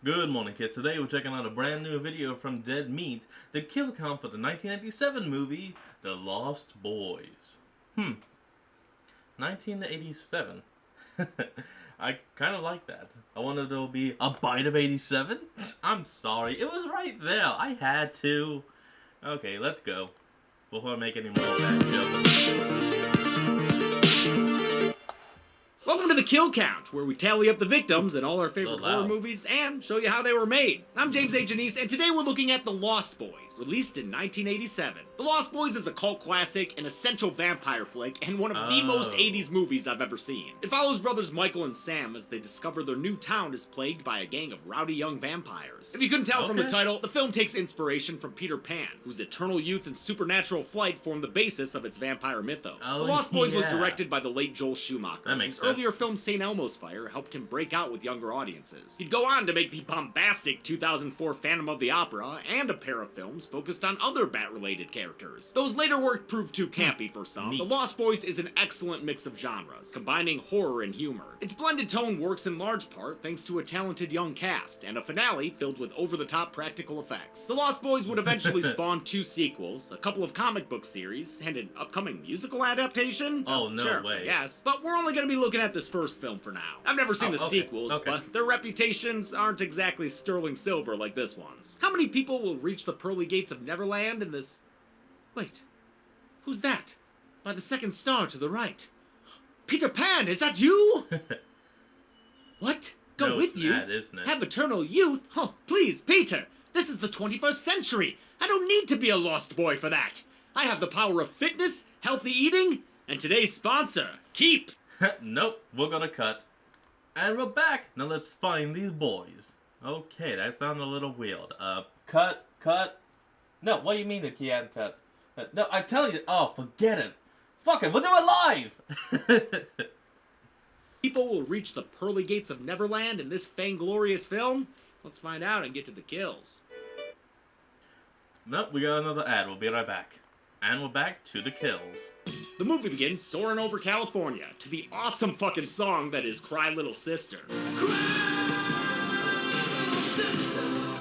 Good morning, kids. Today we're checking out a brand new video from Dead Meat, the kill count for the 1997 movie, The Lost Boys. 1987. I kind of like that. I wanted there to be a bite of 87. I'm sorry, it was right there. I had to. Okay, let's go. Before I make any more bad jokes. Welcome to the Kill Count, where we tally up the victims in all our favorite horror movies and show you how they were made. I'm James A. Janice, and today we're looking at The Lost Boys, released in 1987. The Lost Boys is a cult classic, an essential vampire flick, and one of the most 80s movies I've ever seen. It follows brothers Michael and Sam as they discover their new town is plagued by a gang of rowdy young vampires. If you couldn't tell from the title, the film takes inspiration from Peter Pan, whose eternal youth and supernatural flight formed the basis of its vampire mythos. The Lost Boys was directed by the late Joel Schumacher. That makes sense. Earlier film St. Elmo's Fire helped him break out with younger audiences. He'd go on to make the bombastic 2004 Phantom of the Opera and a pair of films focused on other Bat-related characters. Those later work proved too campy for some. The Lost Boys is an excellent mix of genres, combining horror and humor. Its blended tone works in large part thanks to a talented young cast and a finale filled with over-the-top practical effects. The Lost Boys would eventually spawn 2 sequels, a couple of comic book series, and an upcoming musical adaptation. Oh, no sure, way. Yes, but we're only going to be looking at this first film for now. I've never seen the sequels, but their reputations aren't exactly sterling silver like this one's. How many people will reach the pearly gates of Neverland in this... Wait, who's that? By the second star to the right. Peter Pan, is that you? What? Go with you? Isn't it? Have eternal youth? Oh, please, Peter. This is the 21st century. I don't need to be a lost boy for that. I have the power of fitness, healthy eating, and today's sponsor, Keeps. Nope, we're gonna cut. And we're back! Now let's find these boys. Okay, that sounded a little weird. Cut. No, what do you mean the key hadn't cut? No, I tell you, forget it. Fuck it, we'll do it live! People will reach the pearly gates of Neverland in this fanglorious film? Let's find out and get to the kills. Nope, we got another ad, we'll be right back. And we're back to the kills. The movie begins soaring over California to the awesome fucking song that is Cry Little Sister.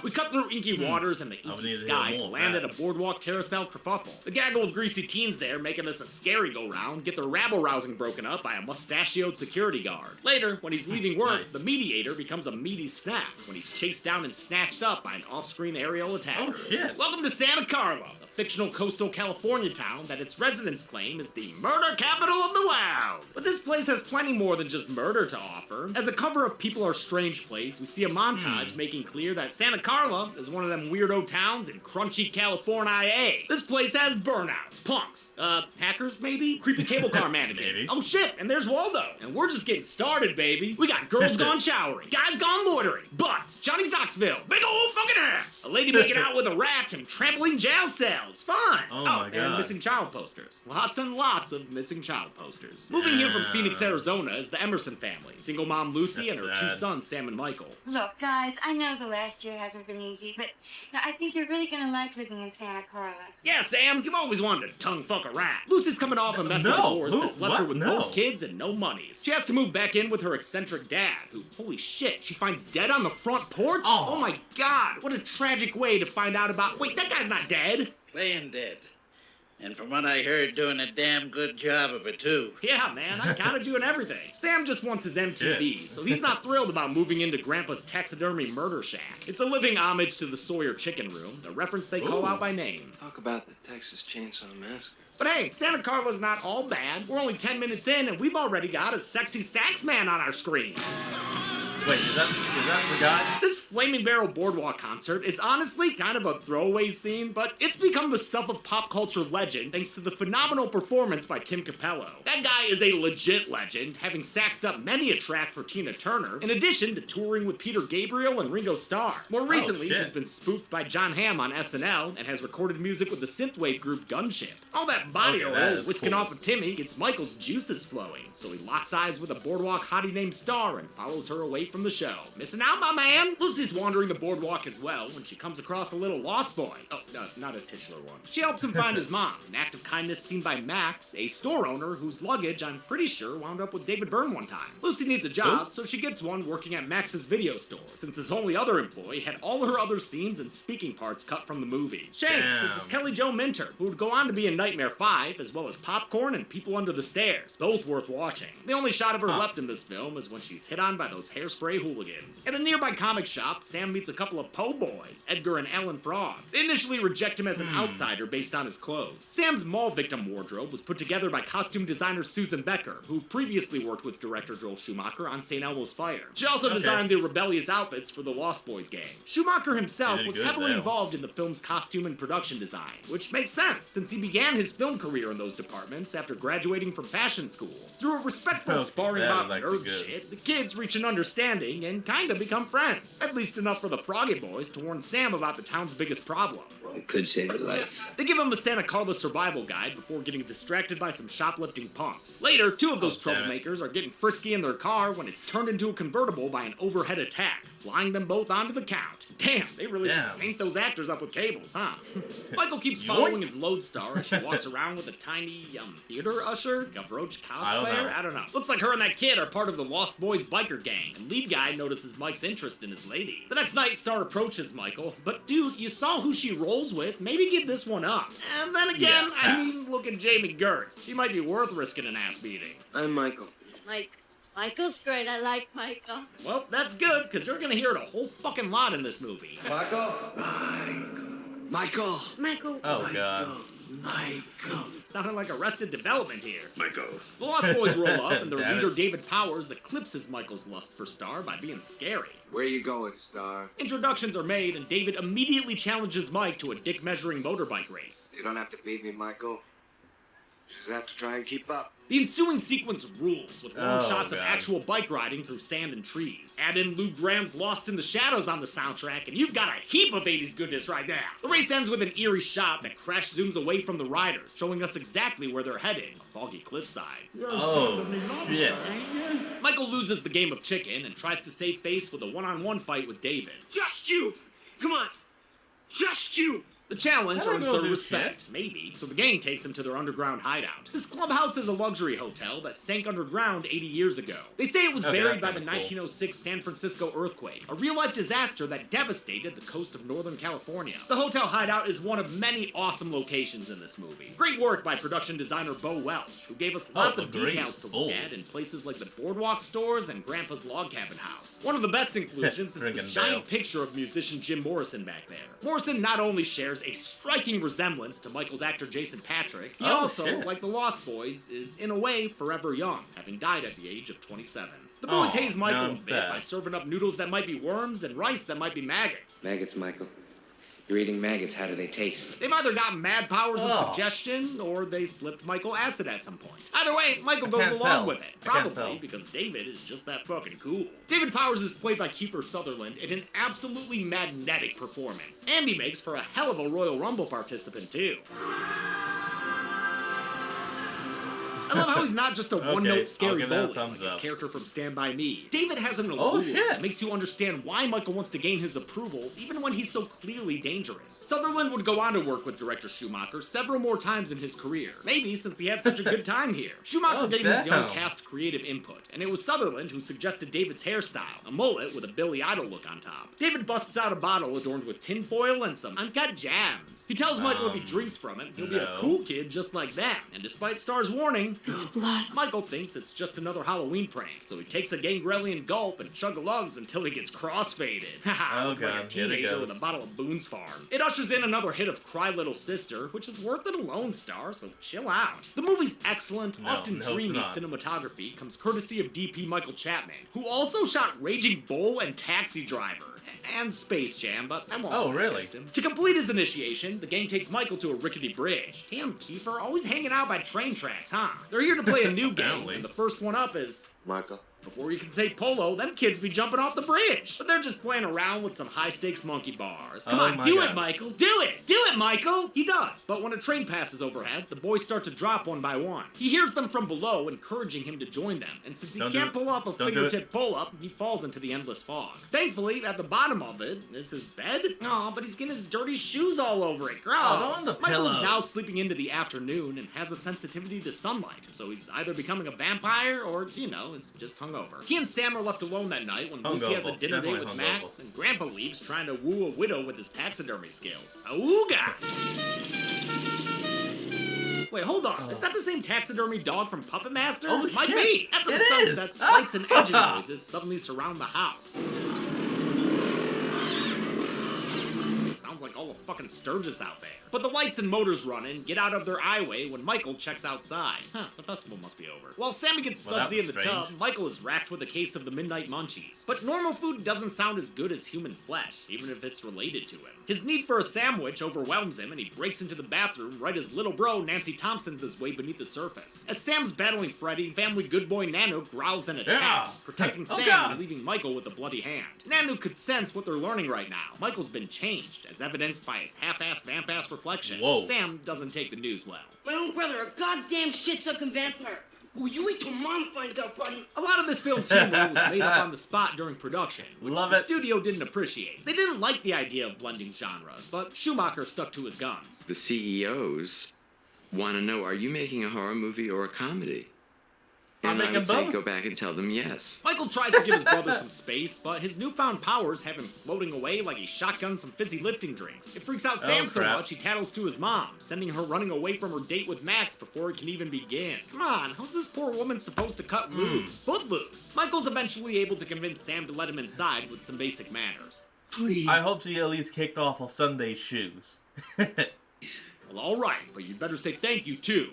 We cut through inky waters and the inky sky to land at a boardwalk carousel kerfuffle. The gaggle of greasy teens there making this a scary go-round get their rabble-rousing broken up by a mustachioed security guard. Later, when he's leaving work, the mediator becomes a meaty snack when he's chased down and snatched up by an off-screen aerial attacker. Oh shit. Welcome to Santa Carla, a fictional coastal California town that its residents claim is the murder capital of the world. But this place has plenty more than just murder to offer. As a cover of People Are Strange Place, we see a montage making clear that Santa Carla is one of them weirdo towns in crunchy California. This place has burnouts, punks, hackers maybe? Creepy cable car mannequins. Oh shit, and there's Waldo. And we're just getting started, baby. We got girls gone showering, guys gone loitering, butts, Johnny's Knoxville, big old fucking ass, a lady making out with a rat, and trampoline jail cells. Fun. Oh my God. And missing child posters. Lots and lots of missing child posters. Moving here from Phoenix, Arizona is the Emerson family. Single mom Lucy and her 2 sons, Sam and Michael. Look, guys, I know the last year hasn't been easy, but I think you're really gonna like living in Santa Carla. Yeah, Sam, you've always wanted to tongue fuck a rat. Lucy's coming off a messy divorce that's left her with both kids and no monies. She has to move back in with her eccentric dad, who, holy shit, she finds dead on the front porch? Oh my God, what a tragic way to find out about... Wait, that guy's not dead. Playing dead. And from what I heard, doing a damn good job of it, too. Yeah, man, I'm kind of doing everything. Sam just wants his MTV, so he's not thrilled about moving into Grandpa's taxidermy murder shack. It's a living homage to the Sawyer Chicken Room, the reference they call out by name. Talk about the Texas Chainsaw Massacre. But hey, Santa Carla's not all bad. We're only 10 minutes in, and we've already got a sexy sax man on our screen. Wait, is that the guy? This Flaming Barrel Boardwalk concert is honestly kind of a throwaway scene, but it's become the stuff of pop culture legend thanks to the phenomenal performance by Tim Capello. That guy is a legit legend, having saxed up many a track for Tina Turner, in addition to touring with Peter Gabriel and Ringo Starr. More recently, he's been spoofed by John Hamm on SNL and has recorded music with the synthwave group Gunship. All that body oil whisking off of Timmy gets Michael's juices flowing, so he locks eyes with a Boardwalk hottie named Star and follows her away from the show. Missing out, my man? Lucy's Lucy's wandering the boardwalk as well when she comes across a little lost boy. Oh, no, not a titular one. She helps him find his mom, an act of kindness seen by Max, a store owner whose luggage, I'm pretty sure, wound up with David Byrne one time. Lucy needs a job, so she gets one working at Max's video store, since his only other employee had all her other scenes and speaking parts cut from the movie. Shame, since it's Kelly Jo Minter, who would go on to be in Nightmare 5, as well as Popcorn and People Under the Stairs, both worth watching. The only shot of her left in this film is when she's hit on by those hairspray hooligans. At a nearby comic shop, Sam meets a couple of po' boys, Edgar and Alan Frog. They initially reject him as an outsider based on his clothes. Sam's mall victim wardrobe was put together by costume designer Susan Becker, who previously worked with director Joel Schumacher on St. Elmo's Fire. She also designed the rebellious outfits for the Lost Boys gang. Schumacher himself was heavily involved in the film's costume and production design, which makes sense since he began his film career in those departments after graduating from fashion school. Through a respectful sparring about nerd shit, the kids reach an understanding and kinda become friends. At least enough for the Froggy Boys to warn Sam about the town's biggest problem. It could save your life. They give him a Santa Carla survival guide before getting distracted by some shoplifting punks. Later, two of those troublemakers are getting frisky in their car when it's turned into a convertible by an overhead attack, flying them both onto the couch. Damn, they really just linked those actors up with cables, huh? Michael keeps following his Lodestar as she walks around with a tiny, theater usher? Gavroche cosplayer? I don't know. Looks like her and that kid are part of the Lost Boys biker gang, and lead guy notices Mike's interest in his lady. The next night, Star approaches Michael, but dude, you saw who she rolls with, maybe give this one up. And then again, I mean, look at Jamie Gertz. She might be worth risking an ass beating. I'm Michael. Michael's great. I like Michael. Well, that's good, because you're gonna hear it a whole fucking lot in this movie. Michael. Oh, God. Michael. Sounded like Arrested Development here. Michael. The Lost Boys roll up, and their Damn leader it. David Powers eclipses Michael's lust for Star by being scary. Where you going, Star? Introductions are made, and David immediately challenges Mike to a dick-measuring motorbike race. You don't have to beat me, Michael. You just have to try and keep up. The ensuing sequence rules, with long Oh, shots of God. actual bike riding through sand and trees. Add in Lou Graham's Lost in the Shadows on the soundtrack, and you've got a heap of 80s goodness right there. The race ends with an eerie shot that crash zooms away from the riders, showing us exactly where they're heading, a foggy cliffside. Oh, shit. Michael loses the game of chicken and tries to save face with a one-on-one fight with David. Just you! Come on! Just you! The challenge I don't earns know their this respect, maybe, so the gang takes them to their underground hideout. This clubhouse is a luxury hotel that sank underground 80 years ago. They say it was Okay, buried that's by the kinda cool. 1906 San Francisco earthquake, a real-life disaster that devastated the coast of Northern California. The hotel hideout is one of many awesome locations in this movie. Great work by production designer Bo Welch, who gave us lots of agreed. details to look Oh. at in places like the Boardwalk stores and Grandpa's Log Cabin House. One of the best inclusions is the Friggin' giant Dale. picture of musician Jim Morrison back there. Morrison not only shares a striking resemblance to Michael's actor Jason Patrick, he Oh, also, shit. like the Lost Boys, is in a way forever young, having died at the age of 27. The boys haze Michael now a I'm bit sad. by serving up noodles that might be worms and rice that might be maggots. Maggots, Michael. You're eating maggots. How do they taste? They've either got mad powers of Oh. suggestion, or they slipped Michael acid at some point. Either way, Michael goes can't along tell. with it. I can't Probably tell. because David is just that fucking cool. David Powers is played by Kiefer Sutherland in an absolutely magnetic performance. And he makes for a hell of a Royal Rumble participant, too. I love how he's not just a Okay, one-note I'll scary give that a bully, thumbs like his up. character from Stand By Me. David has an Oh, allure shit. that makes you understand why Michael wants to gain his approval, even when he's so clearly dangerous. Sutherland would go on to work with director Schumacher several more times in his career, maybe since he had such a good time here. Schumacher Oh, gave his young damn. cast creative input, and it was Sutherland who suggested David's hairstyle, a mullet with a Billy Idol look on top. David busts out a bottle adorned with tinfoil and some uncut jams. He tells Michael if he drinks from it, he'll be a no. cool kid just like that, and despite Star's warning, It's blood. Michael thinks it's just another Halloween prank, so he takes a gangrelian gulp and chug-a-lugs until he gets cross-faded. Haha, Oh, looks like a God, here it teenager with goes. a bottle of Boone's Farm. It ushers in another hit of Cry Little Sister, which is worth it alone, Star, so chill out. The movie's excellent, No, often no, it's dreamy not. cinematography comes courtesy of DP Michael Chapman, who also shot Raging Bull and Taxi Driver. And Space Jam, but I won't Oh, hold really? against him. To complete his initiation, the gang takes Michael to a rickety bridge. Damn, Kiefer, always hanging out by train tracks, huh? They're here to play a new game, Apparently. and the first one up is... Michael. Before you can say polo, them kids be jumping off the bridge. But they're just playing around with some high-stakes monkey bars. Come Oh on, my do God. it, Michael. Do it! Do it, Michael! He does. But when a train passes overhead, the boys start to drop one by one. He hears them from below, encouraging him to join them. And since he Don't do can't it. pull off a Don't do it. fingertip pull-up, he falls into the endless fog. Thankfully, at the bottom of it is his bed. Aw, but he's getting his dirty shoes all over it. Gross. Oh, on the Michael's pillow. now sleeping into the afternoon and has a sensitivity to sunlight, so he's either becoming a vampire or, you know, is just hungover. He and Sam are left alone that night when Lucy has a Hungover. dinner date Definitely with hungover. Max, and Grandpa leaves trying to woo a widow with his taxidermy skills. Auga! Wait, hold on. Is that the same taxidermy dog from Puppet Master? Oh, Might shit. be. After the It sun is. sets, lights and engine noises suddenly surround the house. Sounds like all the fucking Sturgis out there. But the lights and motors run and get out of their highway when Michael checks outside. Huh, the festival must be over. While Sammy gets Well, that sudsy in the was tub, strange. Michael is racked with a case of the Midnight Munchies. But normal food doesn't sound as good as human flesh, even if it's related to him. His need for a sandwich overwhelms him, and he breaks into the bathroom right as little bro Nancy Thompson's his way beneath the surface. As Sam's battling Freddy, family good boy Nanu growls and attacks, Yeah. protecting Oh, Sam God. and leaving Michael with a bloody hand. Nanu could sense what they're learning right now. Michael's been changed, as evidenced by his half-ass vamp-ass reflection. Whoa. Sam doesn't take the news well. My own brother, a goddamn shit-sucking vampire. Well, you wait till Mom finds out, buddy. A lot of this film's humor was made up on the spot during production, which Love the it. studio didn't appreciate. They didn't like the idea of blending genres, but Schumacher stuck to his guns. The CEOs want to know, are you making a horror movie or a comedy? I'm And I making would say both. go back and tell them yes. Michael tries to give his brother some space, but his newfound powers have him floating away like he shotguns some fizzy lifting drinks. It freaks out Sam so crap. much he tattles to his mom, sending her running away from her date with Max before it can even begin. Come on, how's this poor woman supposed to cut loose? Footloose! Michael's eventually able to convince Sam to let him inside with some basic manners. Please. I hope she at least kicked off on Sunday's shoes. Well, alright, but you'd better say thank you too.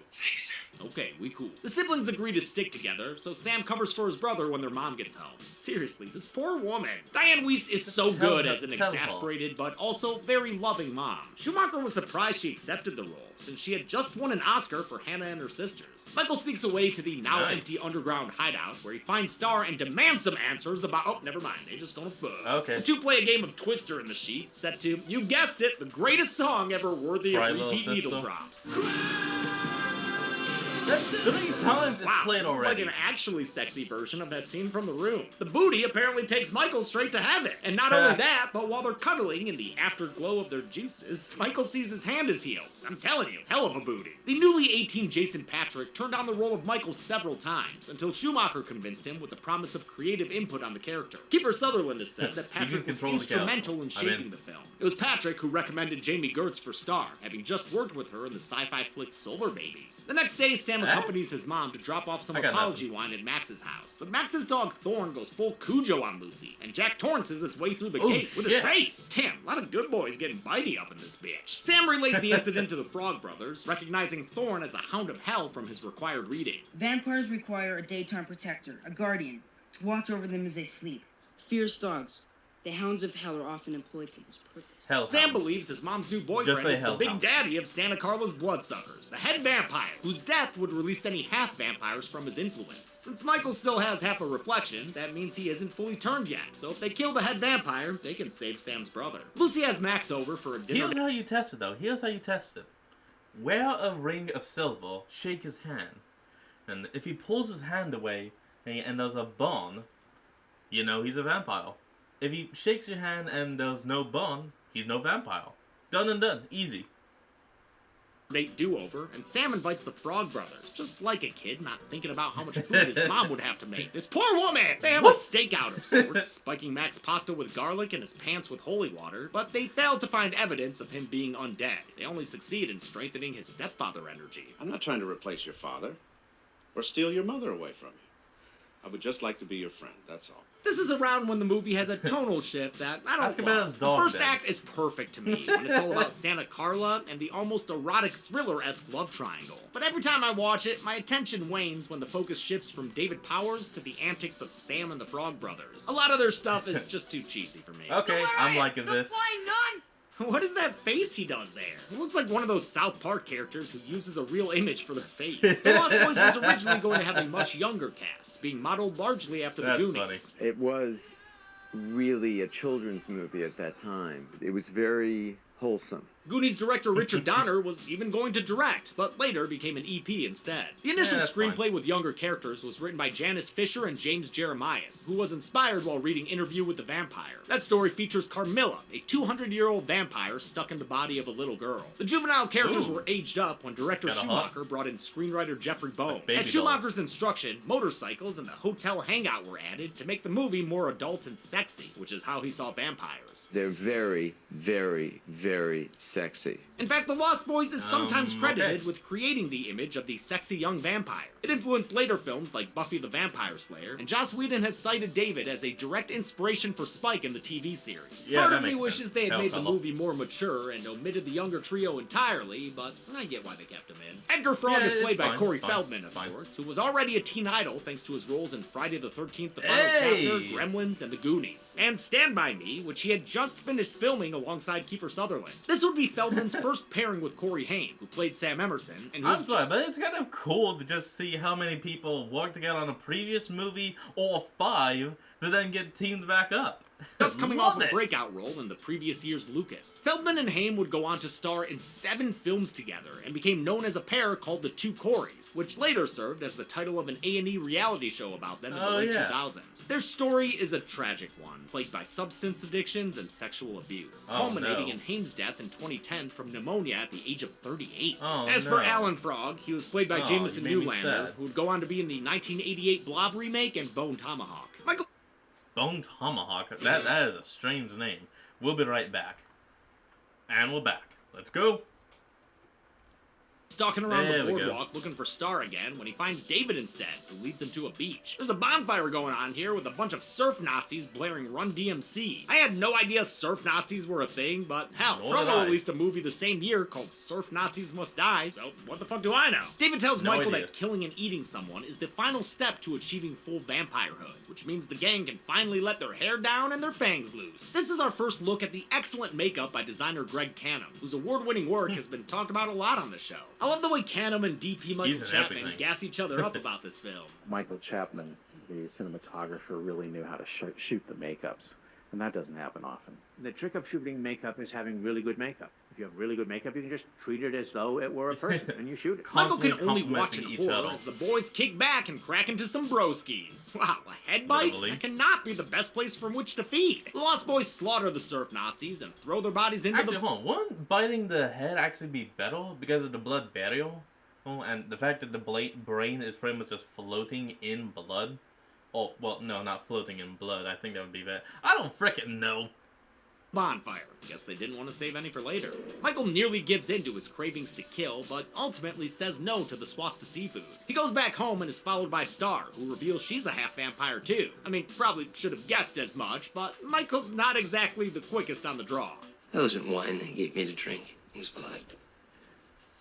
Okay, we cool. The siblings agree to stick together, so Sam covers for his brother when their mom gets home. Seriously, this poor woman. Diane Wiest is so good as an Tell her. exasperated but also very loving mom. Schumacher was surprised she accepted the role, since she had just won an Oscar for Hannah and Her Sisters. Michael sneaks away to the now Nice. empty underground hideout, where he finds Star and demands some answers about— oh, never mind, they just gonna fuck. Okay. The two play a game of Twister in the sheet, set to, you guessed it, the greatest song ever worthy Cry of Little repeat needle Sister. drops. That's 3 times it's Wow, played this already. is like an actually sexy version of that scene from The Room. The booty apparently takes Michael straight to heaven. And not only that, but while they're cuddling in the afterglow of their juices, Michael sees his hand is healed. I'm telling you, hell of a booty. The newly 18 Jason Patric turned down the role of Michael several times, until Schumacher convinced him with the promise of creative input on the character. Kiefer Sutherland has said that You can Patrick was control the instrumental in character. I'm shaping in. the film. It was Patrick who recommended Jamie Gertz for Star, having just worked with her in the sci-fi flick Solar Babies. The next day, Sam accompanies his mom to drop off some I got apology wine at Max's house. But Max's dog Thorn goes full Cujo on Lucy, and Jack Torrance is his way through the Oh, gate with his shit. face. Damn, a lot of good boys getting bitey up in this bitch. Sam relays the incident to the Frog Brothers, recognizing Thorn as a hound of hell from his required reading. Vampires require a daytime protector, a guardian, to watch over them as they sleep. Fierce dogs. The hounds of hell are often employed for this purpose. Hell Sam hounds. believes his mom's new Just boyfriend say is the hell big hounds. daddy of Santa Carla's bloodsuckers, the head vampire, whose death would release any half-vampires from his influence. Since Michael still has half a reflection, that means he isn't fully turned yet. So if they kill the head vampire, they can save Sam's brother. Lucy has Max over for a dinner. Here's how you test it, though. Here's how you test it. Wear a ring of silver, shake his hand. And if he pulls his hand away and there's a bond, you know he's a vampire. If he shakes your hand and there's no bond, he's no vampire. Done and done. Easy. Nate do-over, and Sam invites the Frog Brothers, just like a kid not thinking about how much food his mom would have to make. This poor woman! They have a stakeout of sorts, spiking Max pasta with garlic and his pants with holy water, but they fail to find evidence of him being undead. They only succeed in strengthening his stepfather energy. I'm not trying to replace your father or steal your mother away from you. I would just like to be your friend, that's all. This is around when the movie has a tonal shift that I Ask don't about love. his The dog, first then. act is perfect to me, when it's all about Santa Carla and the almost erotic thriller-esque love triangle. But every time I watch it, my attention wanes when the focus shifts from David Powers to the antics of Sam and the Frog Brothers. A lot of their stuff is just too cheesy for me. Okay, I'm liking this. Flying nun! What is that face he does there? He looks like one of those South Park characters who uses a real image for their face. The Lost Boys was originally going to have a much younger cast, being modeled largely after the That's Goonies. funny. It was really a children's movie at that time. It was very wholesome. Goonies director Richard Donner was even going to direct, but later became an EP instead. The initial that's screenplay fine. with younger characters was written by Janice Fisher and James Jeremias, who was inspired while reading Interview with the Vampire. That story features Carmilla, a 200-year-old vampire stuck in the body of a little girl. The juvenile characters Ooh. were aged up when director Kinda Schumacher brought in screenwriter Jeffrey Bohm. baby At Schumacher's instruction, motorcycles and the hotel hangout were added to make the movie more adult and sexy, which is how he saw vampires. They're very, very, very sexy. In fact, The Lost Boys is sometimes credited okay. with creating the image of the sexy young vampire. It influenced later films like Buffy the Vampire Slayer, and Joss Whedon has cited David as a direct inspiration for Spike in the TV series. Yeah, Part that of me makes wishes sense. they had Hell, made the fellow. movie more mature and omitted the younger trio entirely, but I get why they kept him in. Edgar Frog Yeah, is played it's by fine, Corey it's fine, Feldman, it's of fine. course, who was already a teen idol thanks to his roles in Friday the 13th, The Final Hey! Chapter, Gremlins, and The Goonies, and Stand By Me, which he had just finished filming alongside Kiefer Sutherland. This would be Feldman's first pairing with Corey Haim, who played Sam Emerson, and I'm who's sorry, but it's kind of cool to just see how many people worked together on a previous movie, or 5, to then get teamed back up. just coming Love off a it. breakout role in the previous year's Lucas. Feldman and Haim would go on to star in 7 films together and became known as a pair called the Two Coreys, which later served as the title of an A&E reality show about them in the Oh, late yeah. 2000s. Their story is a tragic one, plagued by substance addictions and sexual abuse, Oh, culminating no. in Haim's death in 2010 from pneumonia at the age of 38. Oh, As for no. Alan Frog, he was played by Oh, Jameson you made me Newlander, sad. who would go on to be in the 1988 Blob remake and Bone Tomahawk. Michael Bone Tomahawk. That is a strange name. We'll be right back. And we're back. Let's go. stalking around There the we go. boardwalk looking for Star again when he finds David instead, who leads him to a beach. There's a bonfire going on here with a bunch of surf Nazis blaring Run DMC. I had no idea surf Nazis were a thing, but hell, Nor did Trumbo I. released a movie the same year called Surf Nazis Must Die, so what the fuck do I know? David tells No Michael idea. that killing and eating someone is the final step to achieving full vampirehood, which means the gang can finally let their hair down and their fangs loose. This is our first look at the excellent makeup by designer Greg Canham, whose award-winning work has been talked about a lot on the show. I love the way Canham and DP Michael He's in Chapman everything. gas each other up about this film. Michael Chapman, the cinematographer, really knew how to shoot the makeups, and that doesn't happen often. The trick of shooting makeup is having really good makeup. If you have really good makeup, you can just treat it as though it were a person, and you shoot it. Michael can Constantly only watch in complimenting each horror other. as the boys kick back and crack into some broskies. Wow, a head bite? Literally. That cannot be the best place from which to feed. The Lost Boys slaughter the surf Nazis and throw their bodies into Actually, the... hold on. Wouldn't biting the head actually be better because of the blood barrier? Oh, and the fact that the brain is pretty much just floating in blood? Oh, well, no, not floating in blood. I think that would be bad. I don't frickin' know. bonfire. Guess they didn't want to save any for later. Michael nearly gives in to his cravings to kill, but ultimately says no to the swasta seafood. He goes back home and is followed by Star, who reveals she's a half vampire too. I mean, probably should have guessed as much, but Michael's not exactly the quickest on the draw. That wasn't wine they gave me to drink. It was blood.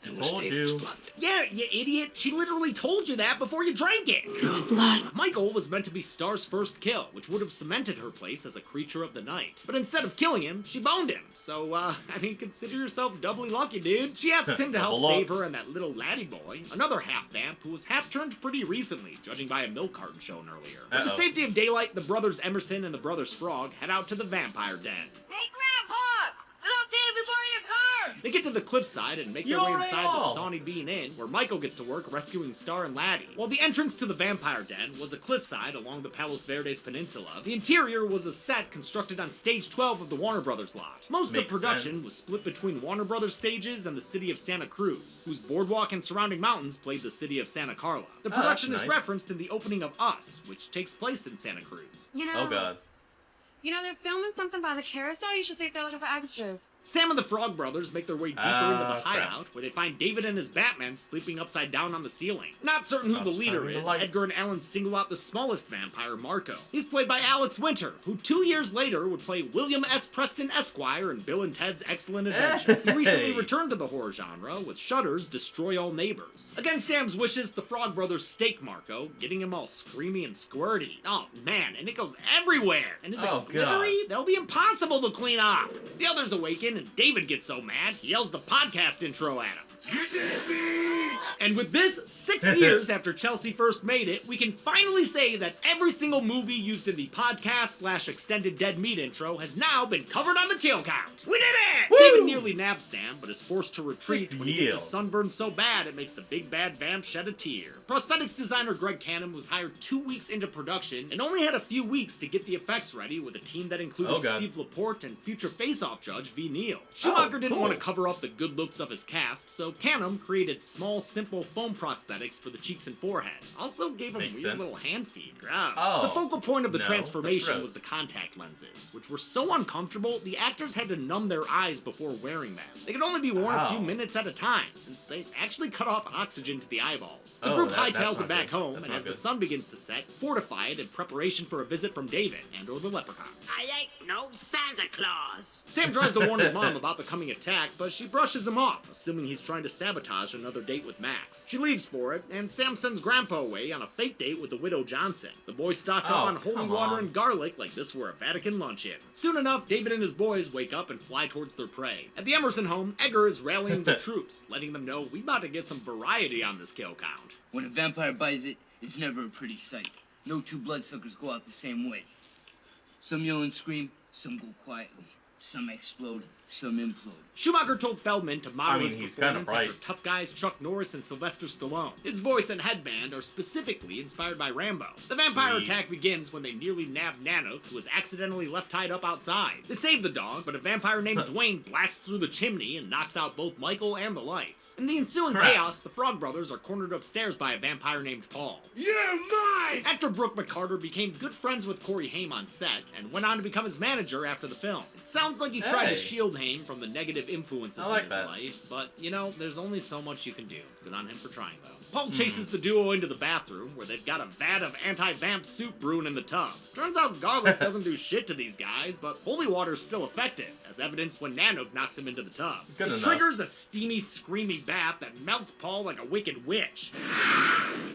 It was Told David's you. blood. Yeah, you idiot. She literally told you that before you drank it. It's blood. Michael was meant to be Star's first kill, which would have cemented her place as a creature of the night. But instead of killing him, she boned him. So, I mean, consider yourself doubly lucky, dude. She asks him to help Double luck. save her and that little laddie boy, another half-vamp who was half-turned pretty recently, judging by a milk carton shown earlier. With the Uh-oh. safety of daylight, the brothers Emerson and the brothers Frog head out to the vampire den. Hey, Grandpa! Is it okay if we borrow your car? They get to the cliffside and make You their way already inside know. the Sawney Bean Inn, where Michael gets to work rescuing Star and Laddie. While the entrance to the vampire den was a cliffside along the Palos Verdes Peninsula, the interior was a set constructed on stage 12 of the Warner Brothers lot. Most Makes of production sense. was split between Warner Brothers stages and the city of Santa Cruz, whose boardwalk and surrounding mountains played the city of Santa Carla. The Oh, production that's is nice. referenced in the opening of Us, which takes place in Santa Cruz. You know, Oh god. they're filming something by the carousel. You should see if they're looking for extras. Sam and the Frog Brothers make their way deeper Ah, into the crap. hideout, where they find David and his Batman sleeping upside down on the ceiling. Not certain who the leader shining the is, light. Edgar and Alan single out the smallest vampire, Marco. He's played by Alex Winter, who 2 years later would play William S. Preston Esquire in Bill and Ted's Excellent Adventure. He recently Hey. returned to the horror genre with Shudder's Destroy All Neighbors. Against Sam's wishes, the Frog Brothers stake Marco, getting him all screamy and squirty. Oh man, and it goes everywhere! And is Oh, it glittery? They'll be impossible to clean up! The others awaken in, and David gets so mad, he yells the podcast intro at him. And with this, 6 years after Chelsea first made it, we can finally say that every single movie used in the podcast/extended Dead Meat intro has now been covered on the kill count. We did it! Woo! David nearly nabs Sam, but is forced to retreat 6 when he gets his years. sunburn so bad it makes the big bad vamp shed a tear. Prosthetics designer Greg Cannon was hired 2 weeks into production and only had a few weeks to get the effects ready with a team that included Oh, God. Steve Laporte and future face-off judge V. Neal. Schumacher didn't cool. want to cover up the good looks of his cast, so Canham created small, simple foam prosthetics for the cheeks and forehead. Also gave him Makes weird sense. little hand feet. Gross. Oh, The focal point of the no, transformation that's was gross. the contact lenses, which were so uncomfortable the actors had to numb their eyes before wearing them. They could only be worn a few Wow. minutes at a time, since they actually cut off oxygen to the eyeballs. The Oh, group that's hightails not it back good. home, That's and not as the good. sun begins to set, fortify it in preparation for a visit from David and/or the leprechaun. I ain't no Santa Claus. Sam tries to warn his mom about the coming attack, but she brushes him off, assuming he's trying to sabotage another date with Max. She leaves for it, and Sam sends Grandpa away on a fake date with the widow Johnson. The boys stock up Oh, on holy come water on. and garlic like this were a Vatican luncheon. Soon enough, David and his boys wake up and fly towards their prey. At the Emerson home, Edgar is rallying the troops, letting them know we about to get some variety on this kill count. When a vampire bites it, it's never a pretty sight. No two bloodsuckers go out the same way. Some yell and scream, some go quietly. Some explode, some implode. Schumacher told Feldman to model I mean, his he's kinda performance right. after tough guys Chuck Norris and Sylvester Stallone. His voice and headband are specifically inspired by Rambo. The vampire Sweet. attack begins when they nearly nab Nanook, who was accidentally left tied up outside. They save the dog, but a vampire named Dwayne blasts through the chimney and knocks out both Michael and the lights. In the ensuing Crap. chaos, the Frog Brothers are cornered upstairs by a vampire named Paul. You're mine! Actor Brooke McCarter became good friends with Corey Haim on set and went on to become his manager after the film. It sounds like he tried to Hey. shield Haim from the negative influences I like in his that. life, but you know, there's only so much you can do. Good on him for trying, though. Paul chases the duo into the bathroom where they've got a vat of anti-vamp soup brewing in the tub. Turns out garlic doesn't do shit to these guys, but holy water's still effective, as evidenced when Nanook knocks him into the tub. Good it enough. triggers a steamy, screamy bath that melts Paul like a wicked witch.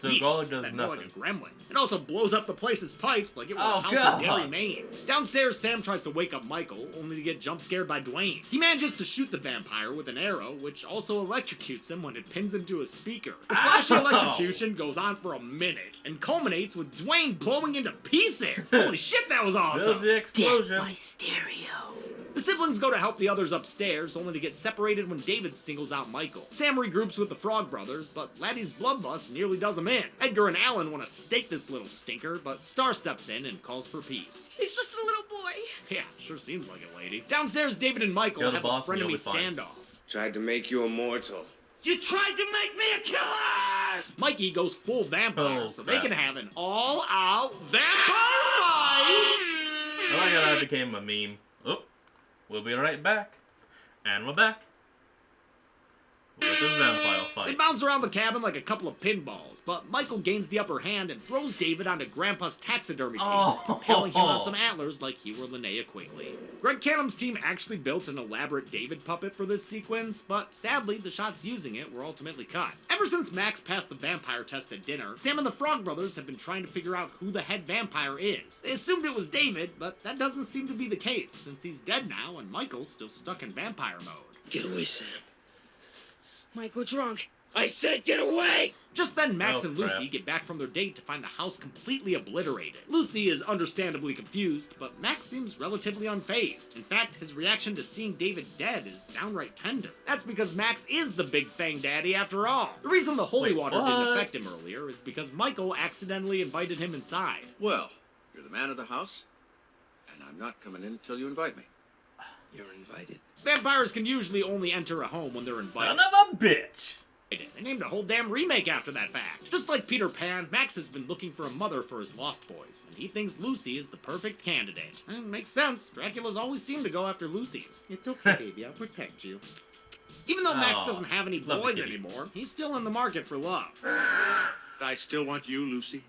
So Yeesh, garlic does that'd more nothing. like a gremlin. It also blows up the place's pipes like it were Oh, a house God. in Derry, Maine. Downstairs, Sam tries to wake up Michael, only to get jump scared by Dwayne. He manages to shoot the vampire with an arrow, which also electrocutes him when it pins him to a speaker. The flashy Ow. electrocution goes on for a minute and culminates with Dwayne blowing into pieces. Holy shit, that was awesome! There's the explosion. stereo. The siblings go to help the others upstairs, only to get separated when David singles out Michael. Sam regroups with the Frog Brothers, but Laddie's bloodlust nearly does him in. Edgar and Alan want to stake this little stinker, but Star steps in and calls for peace. He's just a little boy. Yeah, sure seems like it, lady. Downstairs, David and Michael You're the have boss a and frenemy you'll be fine. standoff. Tried to make you immortal. You tried to make me a killer! Mikey goes full vampire, Oh, so they crap. can have an all-out vampire fight! I like how that became a meme. Oh, we'll be right back. And we're back. With the vampire They fight. bounce around the cabin like a couple of pinballs, but Michael gains the upper hand and throws David onto Grandpa's taxidermy table, Oh. impaling him on some antlers like he were Linnea Quigley. Greg Canham's team actually built an elaborate David puppet for this sequence, but sadly, the shots using it were ultimately cut. Ever since Max passed the vampire test at dinner, Sam and the Frog Brothers have been trying to figure out who the head vampire is. They assumed it was David, but that doesn't seem to be the case, since he's dead now and Michael's still stuck in vampire mode. Get away, Sam. Mike, what's wrong? I said get away! Just then, Max Oh, and Lucy crap. get back from their date to find the house completely obliterated. Lucy is understandably confused, but Max seems relatively unfazed. In fact, his reaction to seeing David dead is downright tender. That's because Max is the Big Fang Daddy after all. The reason the holy Wait, water didn't what? affect him earlier is because Michael accidentally invited him inside. Well, you're the man of the house, and I'm not coming in until you invite me. You're invited. Vampires can usually only enter a home when they're invited. Son of a bitch! They named a whole damn remake after that fact. Just like Peter Pan, Max has been looking for a mother for his lost boys, and he thinks Lucy is the perfect candidate. And makes sense. Dracula's always seemed to go after Lucy's. It's okay, baby. I'll protect you. Even though Max Aw, doesn't have any love the boys kitty. anymore, he's still in the market for love. I still want you, Lucy.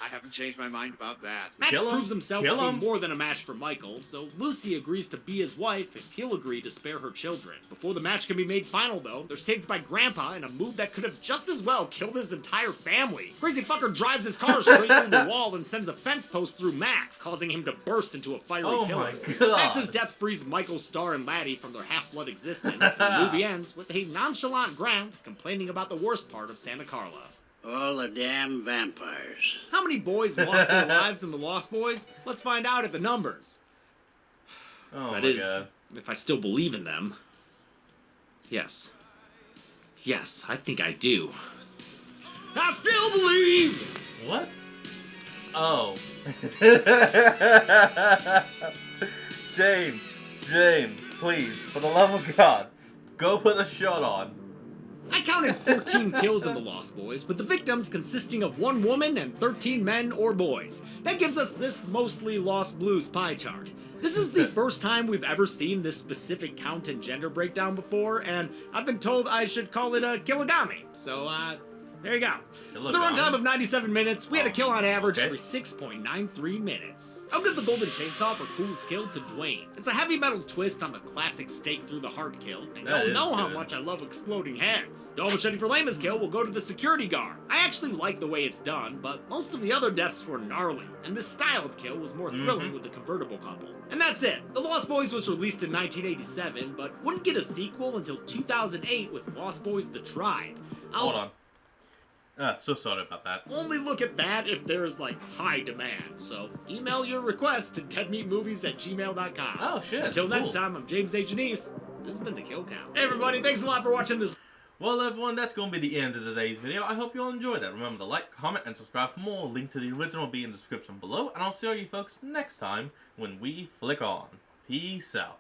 I haven't changed my mind about that. Max Kill him. proves himself to Kill be him. more than a match for Michael, so Lucy agrees to be his wife if he'll agree to spare her children. Before the match can be made final, though, they're saved by Grandpa in a move that could have just as well killed his entire family. Crazy fucker drives his car straight through the wall and sends a fence post through Max, causing him to burst into a fiery Oh pillar. my God. Max's death frees Michael, Star, and Laddie from their half-blood existence. The movie ends with a nonchalant Gramps complaining about the worst part of Santa Carla. All the damn vampires. How many boys lost their lives in The Lost Boys? Let's find out at the numbers. Oh That my is, God. if I still believe in them. Yes. Yes, I think I do. I still believe! What? Oh. James, please, for the love of God, go put a shirt on. I counted 14 kills in The Lost Boys, with the victims consisting of 1 woman and 13 men or boys. That gives us this mostly Lost Blues pie chart. This is the first time we've ever seen this specific count and gender breakdown before, and I've been told I should call it a killogami. So, there you go. With a runtime of 97 minutes, we had a kill on average every 6.93 minutes. I'll give the Golden Chainsaw for coolest kill to Dwayne. It's a heavy metal twist on the classic stake through the heart kill, and That you'll is know how good. much I love exploding heads. Double machete for lamest kill will go to the security guard. I actually like the way it's done, but most of the other deaths were gnarly, and this style of kill was more thrilling with the convertible couple. And that's it. The Lost Boys was released in 1987, but wouldn't get a sequel until 2008 with Lost Boys: The Tribe. Hold on. So sorry about that. Only look at that if there is, like, high demand. So, email your request to deadmeatmovies@gmail.com. Oh, shit. Until next Cool. time, I'm James A. Janice. This has been The Kill Count. Hey, everybody, thanks a lot for watching this. Well, everyone, that's going to be the end of today's video. I hope you all enjoyed it. Remember to like, comment, and subscribe for more. Link to the original will be in the description below. And I'll see all you folks next time when we flick on. Peace out.